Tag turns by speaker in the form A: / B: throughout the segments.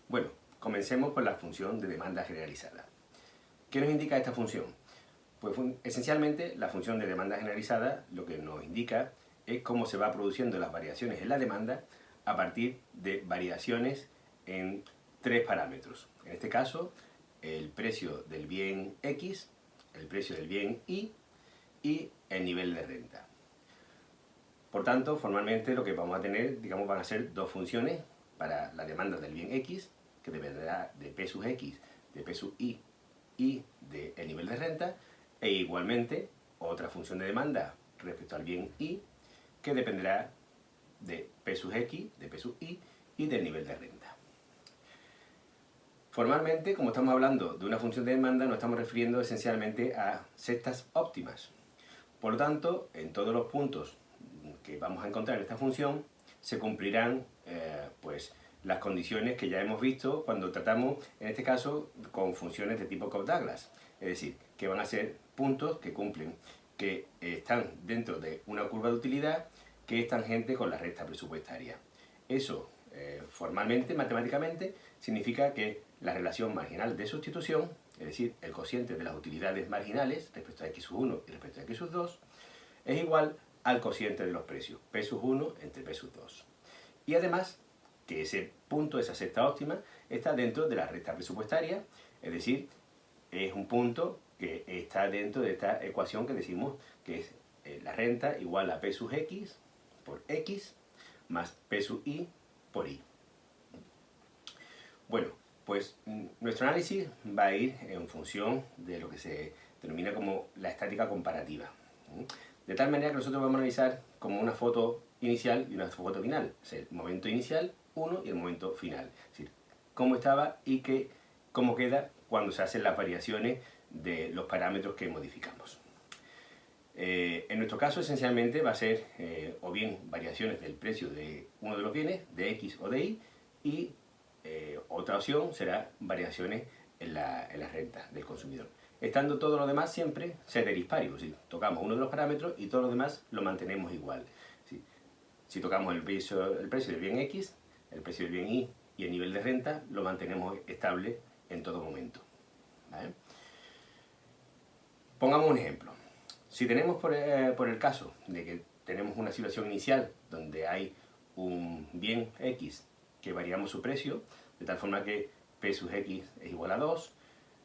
A: Bueno, comencemos por la función de demanda generalizada. ¿Qué nos indica esta función? Pues esencialmente la función de demanda generalizada lo que nos indica es cómo se va produciendo las variaciones en la demanda a partir de variaciones en tres parámetros. En este caso, el precio del bien X, el precio del bien Y y el nivel de renta. Por tanto, formalmente lo que vamos a tener, digamos, van a ser dos funciones para la demanda del bien X, que dependerá de P sub X, de P sub Y y del nivel de renta, e igualmente otra función de demanda respecto al bien Y, que dependerá de P sub X, de P sub y del nivel de renta. Formalmente, como estamos hablando de una función de demanda, nos estamos refiriendo esencialmente a cestas óptimas. Por lo tanto, en todos los puntos que vamos a encontrar en esta función se cumplirán pues, las condiciones que ya hemos visto cuando tratamos, en este caso, con funciones de tipo Cobb-Douglas. Es decir, que van a ser puntos que cumplen, que están dentro de una curva de utilidad que es tangente con la recta presupuestaria. Eso, formalmente, matemáticamente, significa que la relación marginal de sustitución, es decir, el cociente de las utilidades marginales respecto a x1 y respecto a x2, es igual al cociente de los precios, P sub 1 entre P sub 2. Y además, que ese punto, esa cesta óptima, está dentro de la recta presupuestaria, es decir, es un punto que está dentro de esta ecuación que decimos que es la renta igual a P sub X por X más P sub Y por Y. Bueno, pues nuestro análisis va a ir en función de lo que se denomina como la estática comparativa. De tal manera que nosotros vamos a analizar como una foto inicial y una foto final. Es el momento inicial, 1, y el momento final. Es decir, cómo estaba y cómo queda cuando se hacen las variaciones de los parámetros que modificamos. En nuestro caso, esencialmente, va a ser o bien variaciones del precio de uno de los bienes, de X o de Y, y otra opción será variaciones en la renta del consumidor. Estando todo lo demás siempre ceteris paribus, ¿sí? Tocamos uno de los parámetros y todo lo demás lo mantenemos igual. ¿Sí? Si tocamos el precio del bien X, el precio del bien Y y el nivel de renta, lo mantenemos estable en todo momento. ¿Vale? Pongamos un ejemplo. Si tenemos por el caso de que tenemos una situación inicial donde hay un bien X que variamos su precio, de tal forma que P sub X es igual a 2,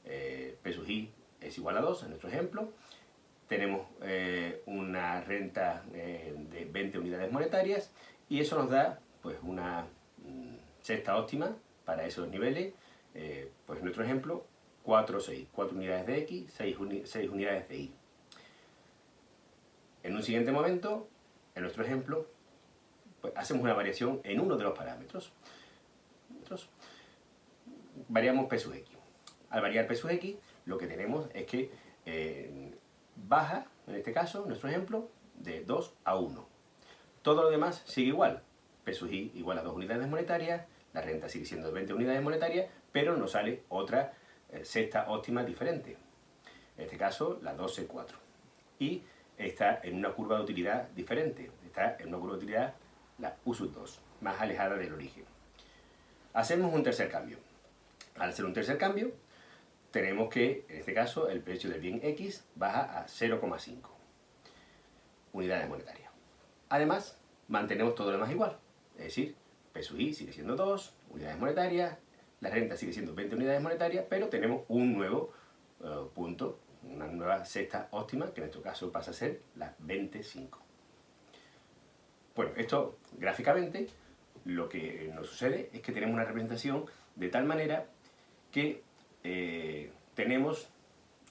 A: P sub Y es igual a 2, en nuestro ejemplo. Tenemos una renta de 20 unidades monetarias y eso nos da pues, una cesta óptima para esos niveles. Pues en nuestro ejemplo, 4 unidades de X, 6 unidades de Y. En un siguiente momento, en nuestro ejemplo, pues hacemos una variación en uno de los parámetros. Variamos P sub X. Al variar P sub X, lo que tenemos es que baja, en este caso, nuestro ejemplo, de 2 a 1. Todo lo demás sigue igual. P sub Y igual a 2 unidades monetarias, la renta sigue siendo de 20 unidades monetarias, pero nos sale otra cesta óptima diferente. En este caso, la 12,4. Y está en una curva de utilidad diferente. Está en una curva de utilidad, la U sub 2, más alejada del origen. Hacemos un tercer cambio. Al hacer un tercer cambio, tenemos que, en este caso, el precio del bien X baja a 0,5 unidades monetarias. Además, mantenemos todo lo demás igual. Es decir, P sub Y sigue siendo 2 unidades monetarias, la renta sigue siendo 20 unidades monetarias, pero tenemos un nuevo punto, una nueva cesta óptima, que en nuestro caso pasa a ser la 25. Bueno, esto gráficamente lo que nos sucede es que tenemos una representación de tal manera que tenemos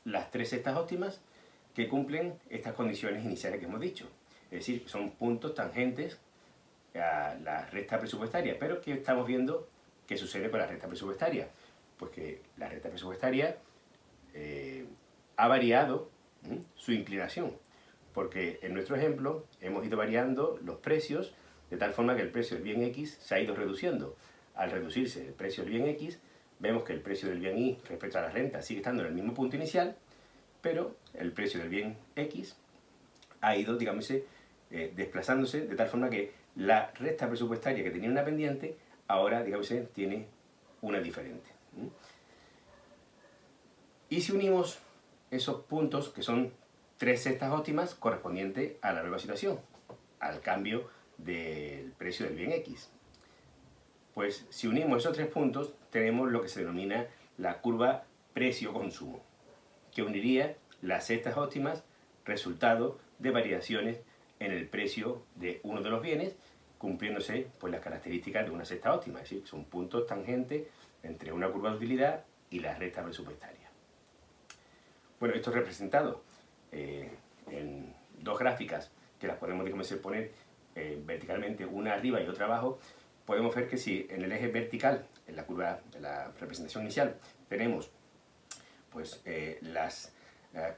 A: las tres cestas óptimas que cumplen estas condiciones iniciales que hemos dicho. Es decir, son puntos tangentes a la recta presupuestaria, pero ¿qué estamos viendo que sucede con la recta presupuestaria? Pues que la recta presupuestaria ha variado su inclinación, porque en nuestro ejemplo hemos ido variando los precios de tal forma que el precio del bien X se ha ido reduciendo. Al reducirse el precio del bien X, vemos que el precio del bien Y respecto a la renta sigue estando en el mismo punto inicial, pero el precio del bien X ha ido, digamos, desplazándose de tal forma que la recta presupuestaria que tenía una pendiente, ahora, digamos, tiene una diferente. Y si unimos esos puntos, que son 3 cestas óptimas correspondientes a la nueva situación, al cambio del precio del bien X, pues si unimos esos 3 puntos, tenemos lo que se denomina la curva precio-consumo, que uniría las cestas óptimas resultado de variaciones en el precio de uno de los bienes, cumpliéndose pues, las características de una cesta óptima, es decir, son puntos tangentes entre una curva de utilidad y la recta presupuestaria. Bueno, esto es representado en 2 gráficas que las podemos, digamos, poner verticalmente, una arriba y otra abajo. Podemos ver que si en el eje vertical, en la curva, en la representación inicial, tenemos pues, las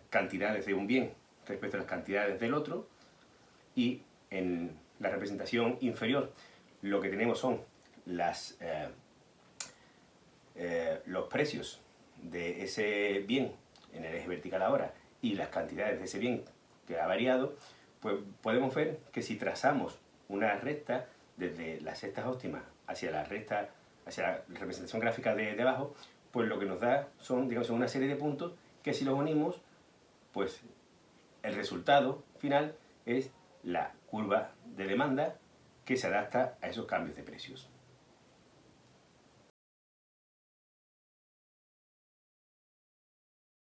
A: cantidades de un bien respecto a las cantidades del otro, y en la representación inferior lo que tenemos son los precios de ese bien en el eje vertical ahora y las cantidades de ese bien que ha variado, pues podemos ver que si trazamos una recta desde las cestas óptimas hacia la recta, hacia la representación gráfica de abajo, pues lo que nos da son, digamos, una serie de puntos que si los unimos, pues el resultado final es la curva de demanda que se adapta a esos cambios de precios.